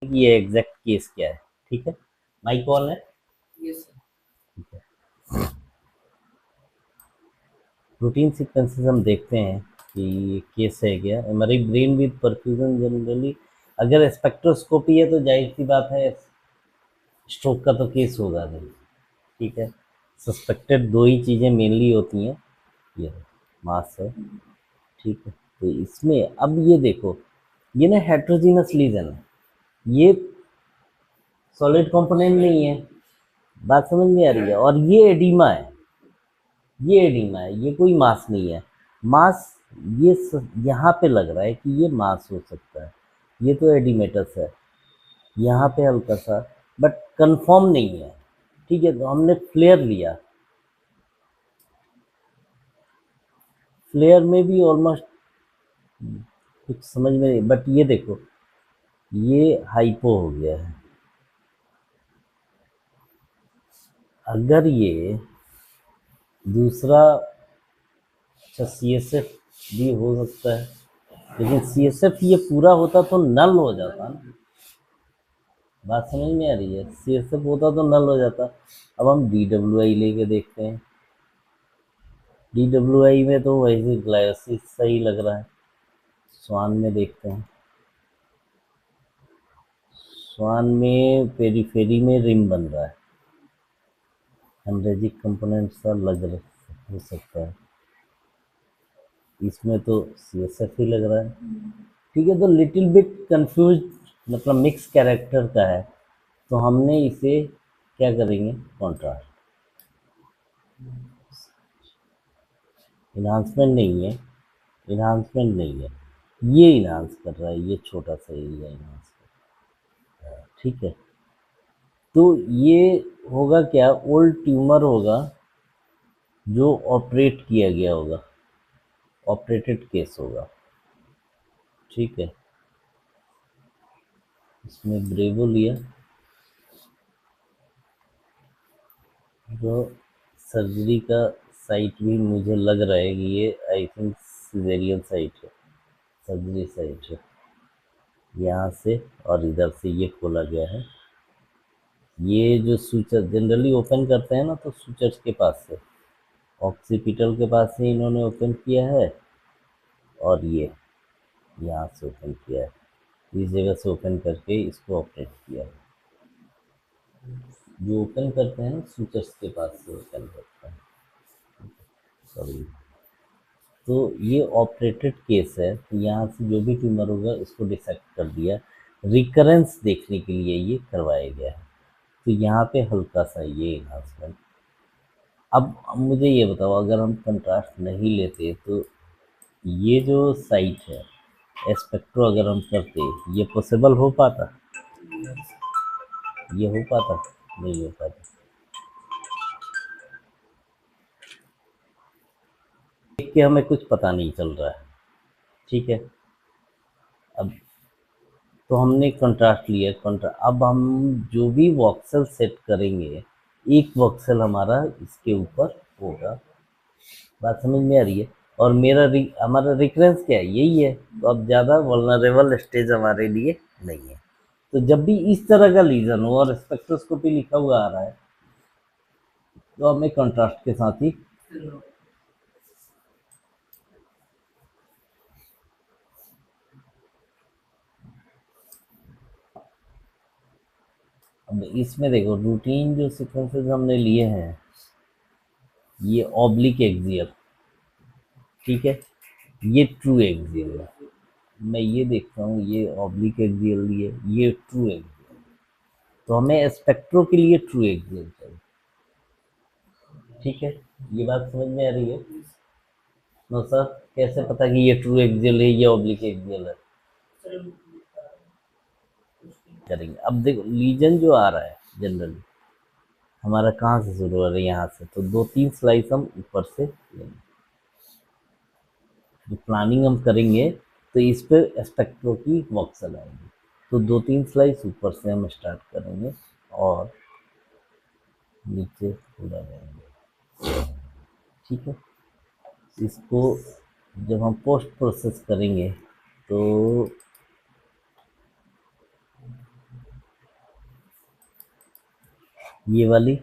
कि ये exact case क्या है। ठीक है, माइक ऑन है। Yes sir. ठीक है, प्रोटीन सीक्वेंसेस हम देखते हैं कि ये केस है क्या। हमारी ब्रेन विद परफ्यूजन जनरली, अगर स्पेक्ट्रोस्कोपी है तो जाहिर सी बात है स्ट्रोक का तो केस होगा नहीं। ठीक है, सस्पेक्टेड दो ही चीज़ें मेनली होती हैं, ये मास है। ठीक है, तो इसमें अब ये देखो, ये ना हेट्रोजीनस लीजन है, ये सॉलिड कंपोनेंट नहीं है, बात समझ में आ रही है। और ये एडिमा है, ये एडिमा है, ये कोई मास नहीं है। मास ये यहाँ पे लग रहा है कि ये मास हो सकता है, ये तो एडिमेटस है यहाँ पे हल्का सा, बट कंफर्म नहीं है। ठीक है, तो हमने फ्लेयर लिया, फ्लेयर में भी ऑलमोस्ट कुछ समझ में नहीं, बट ये देखो ये हाइपो हो गया है। अगर ये दूसरा, अच्छा सी एस एफ भी हो सकता है, लेकिन सी एस एफ ये पूरा होता तो नल हो जाता ना। बात समझ में आ रही है, सी एस एफ होता तो नल हो जाता। अब हम डी डब्ल्यू आई लेके देखते हैं, डी डब्ल्यू आई में तो वैसे ग्लायोसिस सही लग रहा है। स्वान में देखते हैं, स्वान में पेरीफेरी में रिम बन रहा है, हेमरेजिक कंपोनेंट सा हो सकता है, इसमें तो सी एस एफ ही लग रहा है। ठीक है, तो लिटिल बिट कंफ्यूज, मतलब मिक्स कैरेक्टर का है, तो हमने इसे क्या करेंगे, कॉन्ट्रास्ट। इन्हांसमेंट नहीं है, इन्हांसमेंट नहीं है, ये इन्हांस कर रहा है, ये छोटा सा एरिया इन्हांस कर रहा है। ठीक है, तो ये होगा क्या, ओल्ड ट्यूमर होगा जो ऑपरेट किया गया होगा, ऑपरेटेड केस होगा। ठीक है, इसमें ब्रेवो लिया, जो सर्जरी का साइट भी मुझे लग रहा है कि ये आई थिंक सिजेरियन साइट है, सर्जरी साइट है। यहाँ से और इधर से ये खोला गया है, ये जो सूचर जनरली ओपन करते हैं ना, तो सूचर्स के पास से, ऑक्सीपिटल के पास से इन्होंने ओपन किया है, और ये यहाँ से ओपन किया है, इस जगह से ओपन करके इसको ऑपरेट किया है। जो ओपन करते हैं ना सूचर्स के पास से ओपन करते हैं, सॉरी। तो ये ऑपरेटेड केस है, तो यहाँ से जो भी ट्यूमर होगा इसको डिसेक्ट कर दिया, रिकरेंस देखने के लिए ये करवाया गया है। तो यहाँ पे हल्का सा ये इन्हांसमेंट। अब मुझे ये बताओ, अगर हम कंट्रास्ट नहीं लेते तो ये जो साइट है स्पेक्ट्रो अगर हम करते, ये पॉसिबल हो पाता, ये हो पाता, नहीं हो पाता। देख के हमें कुछ पता नहीं चल रहा है। ठीक है, अब तो हमने कंट्रास्ट लिया, कंट्रास्ट, अब हम जो भी वॉक्सल सेट करेंगे, एक वॉक्सल हमारा इसके ऊपर होगा। बात समझ में आ रही है। और हमारा रिफरेंस क्या है, यही है, तो अब ज़्यादा वल्नरेबल स्टेज हमारे लिए नहीं है। तो जब भी इस तरह का लीजन हो और स्पेक्ट्रोस्कोपी लिखा हुआ आ रहा है, तो हमें कंट्रास्ट के साथ ही अब इसमें देखो, रूटीन जो सीक्वेंसेस हमने लिए हैं, ये ऑब्लिक एक्सियल, ठीक है, ये ट्रू एक्सियल है। मैं ये देखता हूँ, ये ऑब्लिक एक्सियल लिए, ये ट्रू एक्सियल, तो हमें स्पेक्ट्रो के लिए ट्रू एक्सियल चाहिए। ठीक है, ये बात समझ में आ रही है। नो सर, कैसे पता कि ये ट्रू एक्सियल है, ये ऑब्लिक एक्सियल है, करेंगे। अब देखो लीजन जो आ रहा है जनरली हमारा कहाँ से शुरू हो रहा है, यहाँ से, तो 2-3 स्लाइस हम ऊपर से लेंगे। जो प्लानिंग हम करेंगे तो इस पर स्पेक्ट्रो की वॉक्सल आएगी, तो 2-3 स्लाइस ऊपर से हम स्टार्ट करेंगे और नीचे पूरा जाएंगे। ठीक है, इसको जब हम पोस्ट प्रोसेस करेंगे तो ये वाली